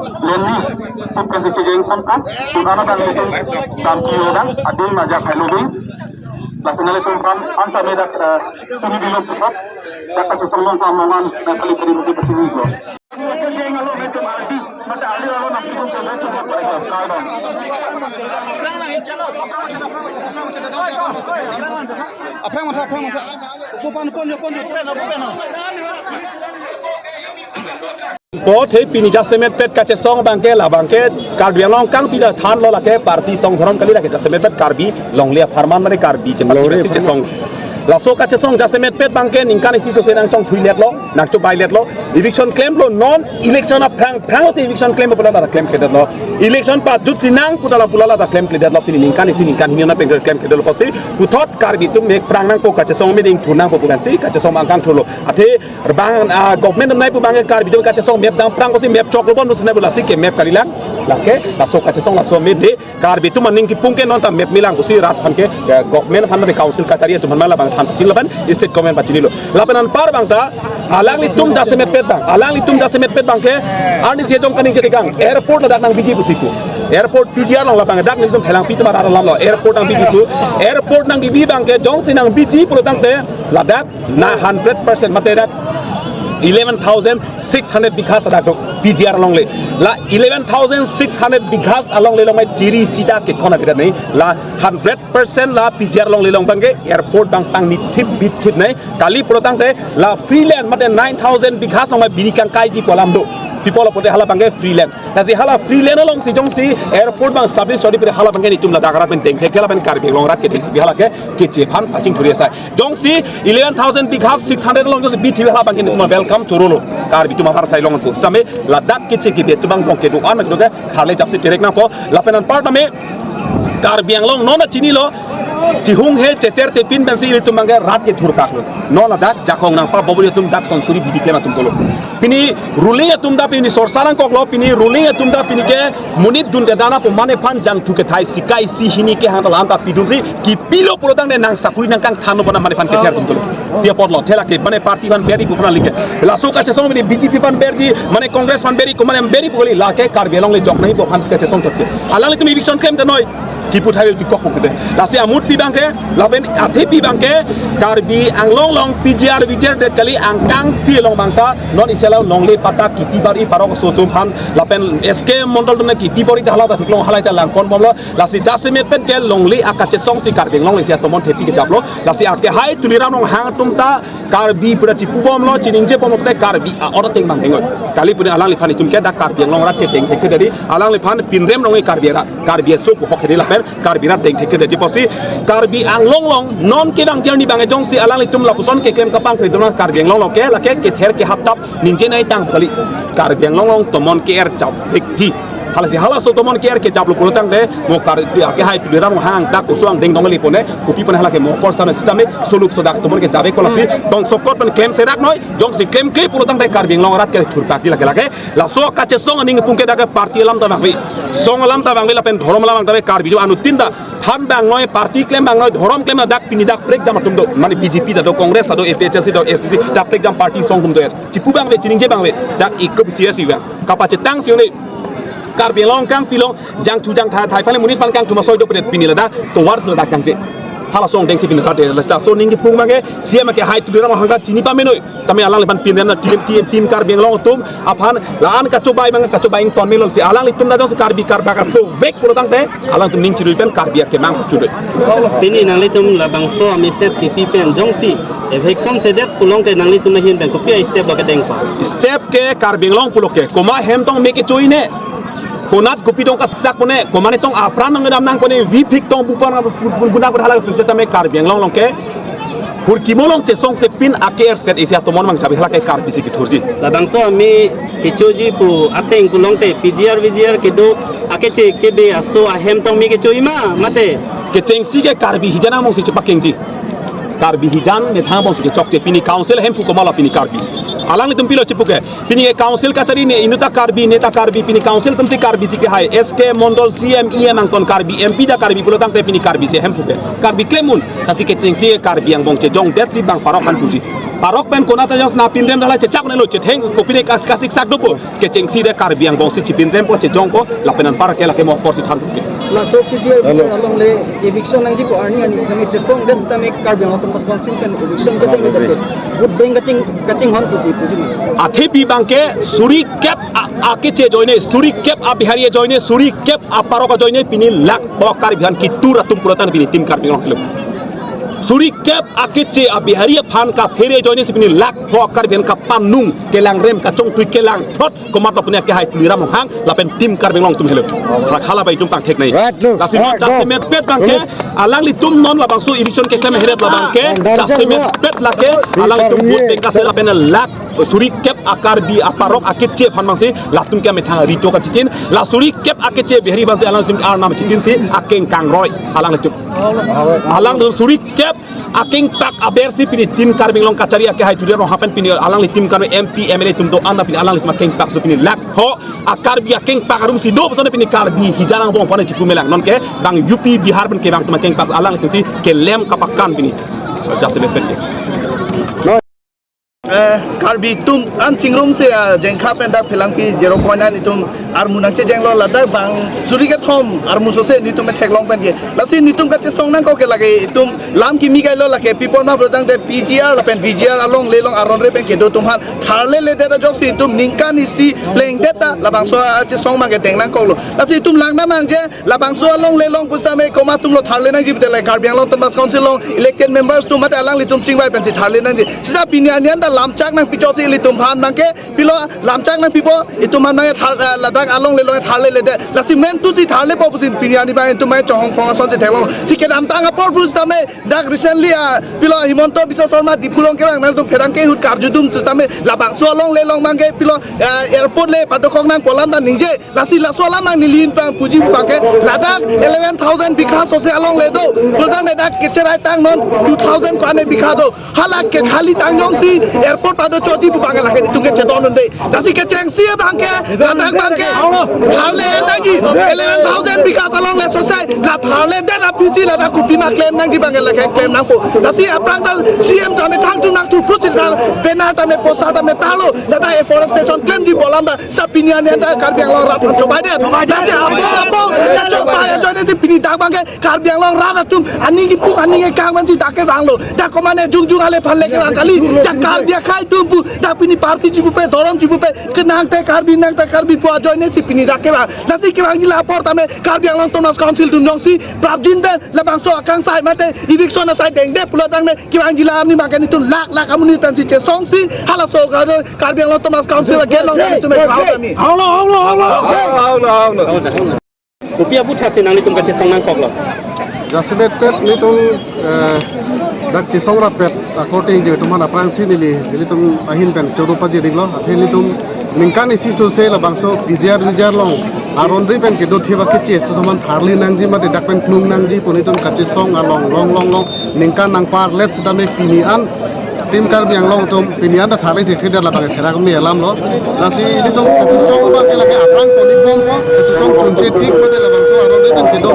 Lenny pun kasi geng pun kan sugana dan itu dan kiodan adil majak helobing laksana itu kan anta medak ini dulu pusat kata sesuatu pamangan dan kali beri mesti bersini lo. Geng lo itu mati mata adil lo nak pun coba itu mereka kaidan. Apa yang mata bukan Bố thấy pini jasemet pet kache song bangke la bangke karbi long kang pida than lo la ke party song thoron kali la ke jasemet pet karbi long lia farman mane karbi che song la so kache song jasemet pet bangke ningkan isi so senang chong thui let lo nak cho bai let lo eviction claim lo non election of prang te eviction claim pula la claim ke lo election pa dut sinang pula la claim ke lo pini ningkan hinna pe claim ke lo posi puthot karbi tum mek prang nang po kache song me ding thunang po bukan si kache song bangkang thulo ate bang government nai pu bangke karbi tum kache song map dang prang ko si map chok lo bon usne bola si ke map kalilang lake la so kache song la so me de karbi tum maning ki pungke non ta map milang usi rat phan ke government phan de council kachari tum man la bang phan chin laban state government bachini lo lapanan par bang ta alang li tum jasemet pet bang ke ani se jong kaning ke gang airport la dak nang biji pusiku airport PGR long lapang dak ning tum thelang pi tumar ara lo airport nang biji tu airport nang bi bang ke jong sinang biji pulo tang te ladak na 100% mate dak 11,600 bighas ada dok PGR along le la 11,600 bighas along le long mai chiri sida ke khona bidat nei la 100% la PGR along le long bangke airport bang tang ni thip nei kali protang te la freeland mate 9,000 bighas long mai binikang kai ji kolam do people pote hala bangke freeland la si hala freeland along si jong si airport bang establish sodi pore hala bangke ni tum la dagara pen teng khela pen karbi long rat ke bi hala ke che phan paching thuri sai jong si 11,000 bighas 600 long jong bi thi hala bangke ni welcome turolo karbi tum har sai long ko same la dak ke che ki be tumang bong ke du an do ke harle japsi terek na po la penan part na me karbi ang long non chini lo Cihung he ceter te pin dan si itu mangga rat ke thurpak lo non ada jakong nang pa bobri tum dak son suri bidi kema tum tolo pini ruling tum da pini sorsaran kok lo pini ruling tum da pini ke munit dun de dana po mane phan jang thu ke thai sikai si hini ke hang anta pidunri ki pilo prodang de nang sakuri nang kang thano bana mane phan ke ther tum tolo dia potlo thela ke mane party ban beri bukna like la so ka chesong mane BJP ban berji mane congress ban beri ko mane beri pugoli la ke kar belong le jok nahi bo khans ka chesong tokke alang tum eviction claim de noi ki puthai ti kok pokete la se amut pi bangke laben athe pi bangke karbi anglong long PGR viter de kali angkang pi long bangka non isela nongle pata ki pi bari parok so tum phan lapen SK mondol done ki pi bori ta hala ta thiklong halai ta lang kon bomlo la si jasemet pen ke longli akache song si karbi long le sia tomon thepi ke japlo la si ake hai tulira nong hang tum ta karbi pura ti pubom lo chining je pomok te karbi ora teng bang ngoi kali pun alang li phan tum ke da karbi long rat ke teng ke dari alang li phan pinrem nong karbi so ko hokedi la karbi rat teng ke de posi karbi ang long non ke bang jerni bang jong si alang litum la puson ke kem kapang ke dona karbi ang long ke la ke ther ke haptap ninje nai tang kali karbi ang long tomon ke er chap thik hala si hala so tomon ke er ke chap lo pulotang de mo karbi ake hai tu dera mo hang tak usang ding dong li pone kupi pon hala ke mo por sana sistame soluk so dak tomon ke jabe ko la si dong sokot pen claim serak noi jong si claim ke pulotang de karbi ang long rat ke thurpa ki la ke la so ka che song ning pung ke da ke party lam ta bang song lam ta bang la pen dhorom lam ta karbi jo anu tinda than bang noi party claim bang noi dhorom claim dak pini dak break jam tum do mane BJP da do congress da do FHLC da SCC dak break jam party song tum do chipu bang we chining je bang we dak ikop CSU ga kapache tang siu ni karbi long kang pilong jang tu jang thai phale munit pan kang tuma soi do pret pini la da to wars la dak jang te hala song deng si pin rate la sta so ningi pung mange siam ke hai tu dera ma hanga chini pa menoi tame alang le pan pin na tim karbi long tum aphan laan ka chobai mang ka chobai ton melol si alang litum da jong si karbi karba ka so vek puro tang te alang tum ning chiru pen karbi ke mang chu de tini nang litum la bang so message ki pi pen jong si eviction se det pulong ke nang litum na hin ben ko pi step ba ka deng pa step ke karbi long pulo ke koma hem tong me ke choi ne konat gupi dong ka sak pone komane tong apran nang dam nang pone vi phik tong bupan guna hala pita me karbi long ke hur kimolong che song se pin aker set isia tomon mang chabi hala ke karbi si ki thurji la bang so mi kichoji pu ateng kulong te PGR ke do ake che ke be aso a hem tong mi ke choi ma mate ke chengsi ke karbi hijana mong si chapakeng ji karbi hijan me tha bong si ke chok te pini council hem pu komala pini karbi alang litum pilo cipuke pini council kachari ne inuta karbi neta karbi pini council tumsi karbi sike hai SK Mondol CM EM angkon karbi MP da karbi pulo tang te pini karbi se hem puke karbi klemun kasi ke cengsi karbi yang bong cejong det si bang parok kan puji parok pen kona ta jos na pindem dala cecak ne lo cetheng ko pini kasik sak dopo ke cengsi de karbi yang bong si cipindem po cejong ko lapenan par ke lake mo porsi than puke la so PGR along le eviction nang ji ko arni ani nami chesong des tame karbi ang to responsible kan eviction ka jeng de good beng kaching hon pusi puji ma athe pi bangke suri cap ake che joine suri cap a bihari joine suri cap a parok joine pini lak bokar bihan ki tur atum puratan pini tim kar pingong kilo suri cap ake che a bihari phan ka fere joine pini lak bokar bihan ka panung kelang rem ka chong tui kelang thot ko mat punya ke hai tuliram hang lapen tim kar pingong tum helo rak hala bai tum tang thek nai jasime pet bangke alang li tum non la bangsu eviction ke klem heret la bangke jasime pet lake alang tum bot bengka se lapen lak suri kep akar bi aparok akit che phan mangsi latum ke methang rito ka chitin la suri kep akit che behri bangsi alang tum ar nam chitin si akeng kang roi alang letup alang suri kep aking tak abersi pini tim karbing long kacari ake hai tudia ro hapen pini alang li tim kar MP MLA tum do anda pini alang li making tak so pini lak ho akar bi aking tak arum si do so pini karbi hijanang bong pone chipu melang non ke bang UP Bihar ben ke bang making tak alang li si ke lem kapakan pini jase be peni karbi tum an chingrum se jengkha penda philang pi 0.9 itum ar munang che jenglo lada bang suri ke thom ar muso se nitum theklong pen ke lasi nitum ka che song nang ko ke lage itum lam ki mi gailo lage people ma brodang de PGR la pen VGR along lelong aron re pen ke do tum han tharle le de jok si itum ningka ni si pleng data la bang so che song mang ke teng nang ko lo lasi itum lang na mang je la bang so along lelong pusta me ko ma tum lo tharle nang ji bte la karbi along tamas council long elected members tum ma alang litum chingbai pen si tharle nang ji sisa pinya nian da lamchak nang pichosi litum phan bangke pilo lamchak nang pipo itu man nang ladak along le long tharle le de la cement tu si tharle po pusin pinyani ba itu mai chong pong son se thelo si ke dam tang por pus tame dak recently pilo himonto bisa sarma dipulong ke bang nang tu pherang ke hut karjudum tame la bang so along le long bangke pilo airport le padokong nang kolam da ninje la si la so la mang nilin pang puji bangke ladak 11000 bikha so se along le do puldan ne dak kecherai tang non 2000 kane bikha do halak ke khali tang jong si airport pada cuci bukannya lagi itu ke ceton nanti nasi keceng sih bangke datang bangke harle lagi 11,000 bikas along le selesai lat harle dan apisi lah aku bima klaim nanti bangke lagi klaim nangpo nasi aprang dal CM tame tang tu nak tu pusil dal benar tame posa tame talo data afforestation klaim di bolam da sapinya ni ada karbi yang long rat coba deh nasi apa coba ya join si pini dak bangke karbi yang long rat tu aning di pung aning kang man si dak ke bang lo dak komane jung ale phalle ke bang kali dak karbi khai tumpu tapi ni parti cipu pe dorom cipu pe kenang te karbi po join si pini dak ke bang nasi ke bang la por tame karbi yang long tonas council dun si prabdin ben la bang so akang sai mate eviction sai deng de pulo tang ne ke bang jila ni makan itu lak kamu ni tan si che song si hala so karbi yang long tonas council ke long tu me kau kami Allah Rupiah putar senang litum kace song nang kok lo Jasibet pet nitung dak cisong rapet according je tuman aprang sinili litum ahin pen chorupa je diglo athe litum ningkan isi sose la bangso PGR long aron ri pen ke do thiba kiche so tuman tharli nangji mate dak pen plung nangji ponitum kace song along long ningkan nang par let's dame pini an tim karbi yang long tum pinian da tharli thekida la bang thera kami alam lo nasi litum kace song ba ke lage aprang konik bom ko kace song kunje tik mate la bangso aron ri pen ke do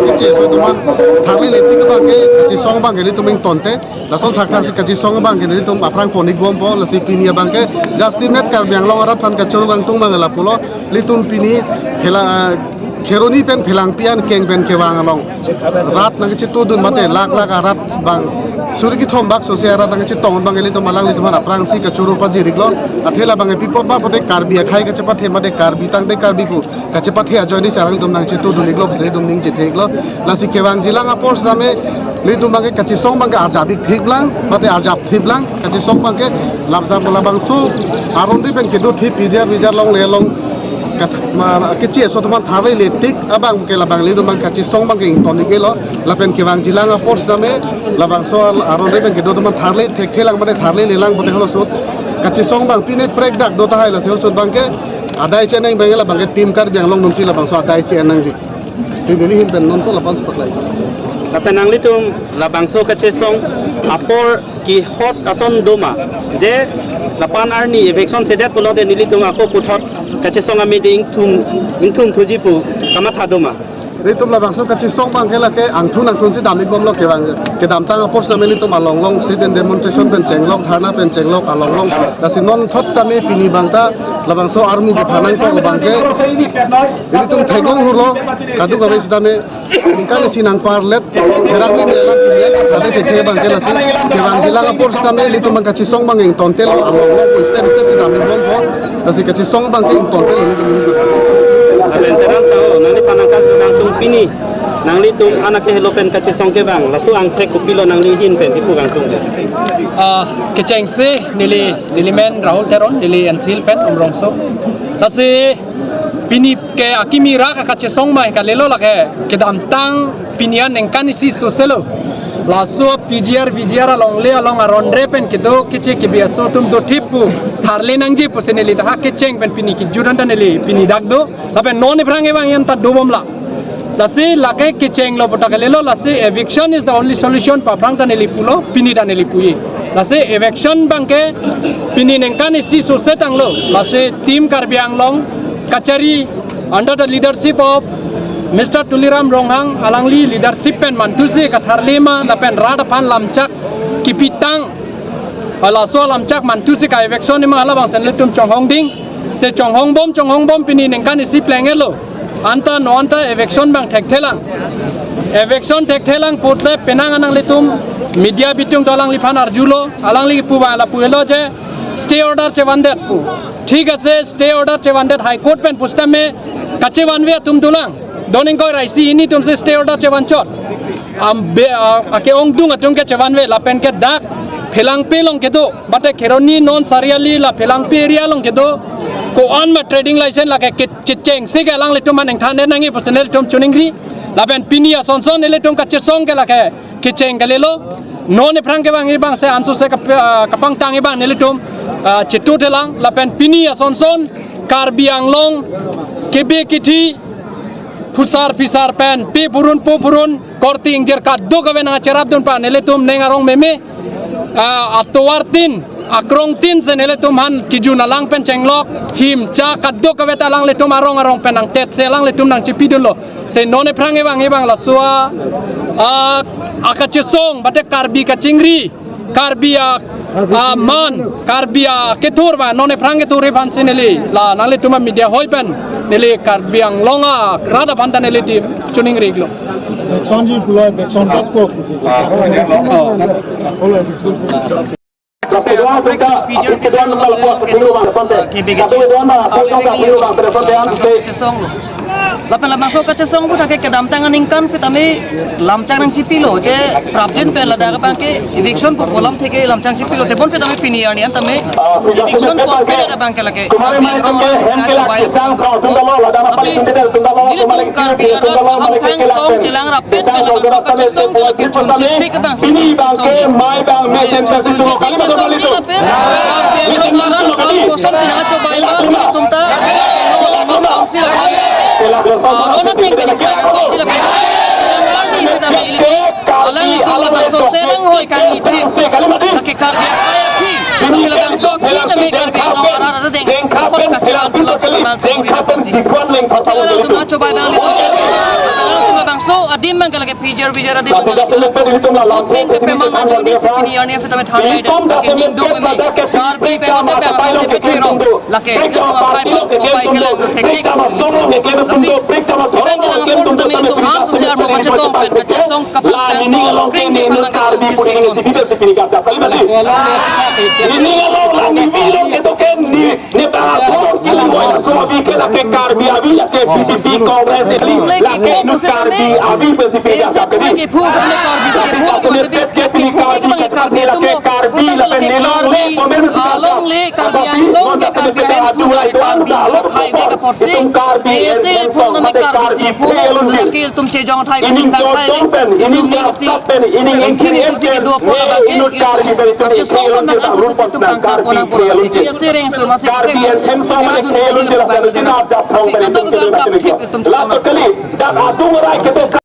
kiche so tuman tharli letik ba ke kace song bang ke litum tonte lason thakna si kaji song bang ke litum aprang konik bom po lasi pinia bang ke jasimet karbi yang long arat phan ka choru bang tung bang la pulo litum pini khela kheroni pen philang pian keng pen ke bang along rat nang chi tu dun mate lak arat bang suri ki thom bak so se arat nang chi tong bang eli to malang li tuman aprang si ka churu pa ji riglo athela bang pipo ba pote karbi khai ka chepa the mate karbi tang de karbi ku ka chepa the joini sarang tum nang chi tu dun riglo se dum ning chi theglo lasi ke bang jilang apor same li tum bang ka chi song bang arjabi thiblang mate arjab thiblang ka chi song bang ke labang su aron ri pen ke do thi PGR long le long kecil suatu man tharle letik abang ke labang le dumang kaci song bang ing toni ke lo lapen ke bang jilang apos dame labang so aron de ke do man tharle thelang mane tharle lelang bote holo sut kaci song bang pine prek dak do ta hai la se sut bang ke adai che nang bang labang ke tim kar bang long num si labang so adai che nang ji tin hin pen non ko lapan sepak lai Lapenang litum labang so kace song apor ki hot ason doma je lapan arni eviction sedet pulau de nili tum aku puthot kache songa meeting tum thuji pu kamatha doma Litum la bangso kachi song bang kela ke angthun si damik bom lo ke dam tang apor sa meli tum along long sit and demonstration pen chenglok thana pen chenglok along long kasi non thot sa me pini bangta la bangso army ke thanang ko bangke litum thegong hulo kadu gabe sidame ingkane sinang parlet herak ni nelang pinyak kade te bang kela si ke bang jilang apor sa me litum bang kachi song bang ing tontel along long ko step si damik bom ko kasi kachi song bang ke ing tontel veteran sao nangli panangkan nang tum pini nangli tum anak ke helopen kache songke bang lasu ang trek kupilo nangli hin pen tipu gang tum keceng se nili men Rahul Teron nili ensil pen omrongso tasi pini ke akimira ka kache song mai ka lelo lake ke damtang pinian engkan isi soselo lasu PGR along arondre pen kedo kece ke biaso tum do tipu tharle nangji poseneli ta keceng pen pini ki judan neli pini dagdo lapen non ifrange bang yan ta dobom la lasi lake keceng lo pota lelo lasi eviction is the only solution pa prang ta neli pulo pini ta neli puyi lasi eviction bangke pini nengkan isi sosetang lo lasi team Karbiang Long Kachari under the leadership of Mr. Tuliram Ronghang alangli leadership pen mantusi katharlema dapen rada pan lamchak kipitang ala so lamchak mantusi ka eviction ni mala bang senletum chonghong ding se chonghong bom pini nengkan isi plengelo anta no anta eviction bang thekthelang putle penang anang litum media bitung dalang liphan arjulo alangli puba ala puelo je stay order che wandet pu ঠিক আছে stay order che wandet high court pen pustame kache wanwe tum dulang doning ko raisi ini tumse stay order che wanchot ake ong dung atung ke che wanwe la pen ke dak phelang pe long ke do bate kheroni non sariali la phelang pe area long ke do ko on ma trading license la ke cheng se ke lang le tum man thane nangi personal tum chuningri la pen pinia sonson le tum kache song ke la ke cheng ke lelo non e prang ke bang se ansu se kapang tang e bang ne le tum Citu telang lapen pini asonson Karbiang Long kebe kiti pusar pisar pen pi purun korti ingjer kaddo kawe na cerap dun pa neletum nengarong meme atowartin akrong tin se neletum han kiju nalang pen cenglok him cha kaddo kawe talang letum arong penang tet selang letum nang cipidun lo se none prang ebang la suwa akacesong bate karbi kacingri karbia man karbia ketur ba none frange turi ban sineli la nale tuma media hoipen neli Karbiang Longa rada banda neli di chuning reglo sonji pulo son ko Lapan masuk ke cesong pun tak kedam tangan ingkan vitami lamcang nang cipilo je prabjen pe lada ka bangke eviction ko polam theke lamcang cipilo te bon vitami piniar ni antame eviction ko pe ka bangke lage tapi ini tu Karbiang hang song jelang rapet pe lada ka cesong ko ke chunjit ke bang ini bangke mai bang mesen kasi chulo kali betul kali itu Karbiang kosong pinang coba iba tumta Lona tinggal di sana kau tidak bisa. Sedangkan di sana ini, alam itu lebang so serang hoi kan itu. Laki Karbiang saya ki, laki lebang so ki demi Karbiang orang ada dengan kau kacauan pulau pulau Sekarang tu nak coba bang itu. Sekarang tu lebang so adim bang kalau PGR adim bang. Mungkin kepemang ada di sini yang ni kita thane ada. Laki Hindu memang Karbiang memang bang so kepirong. Laki itu apa apa kalau teknik. ऐसे फोन में कर दीजिए फोन लकीर तुम से John Thai तुम इसी के दो फोन बाकी अच्छे सो फोन ना तुम टंका फोन ऐसे रेंज सुनो से के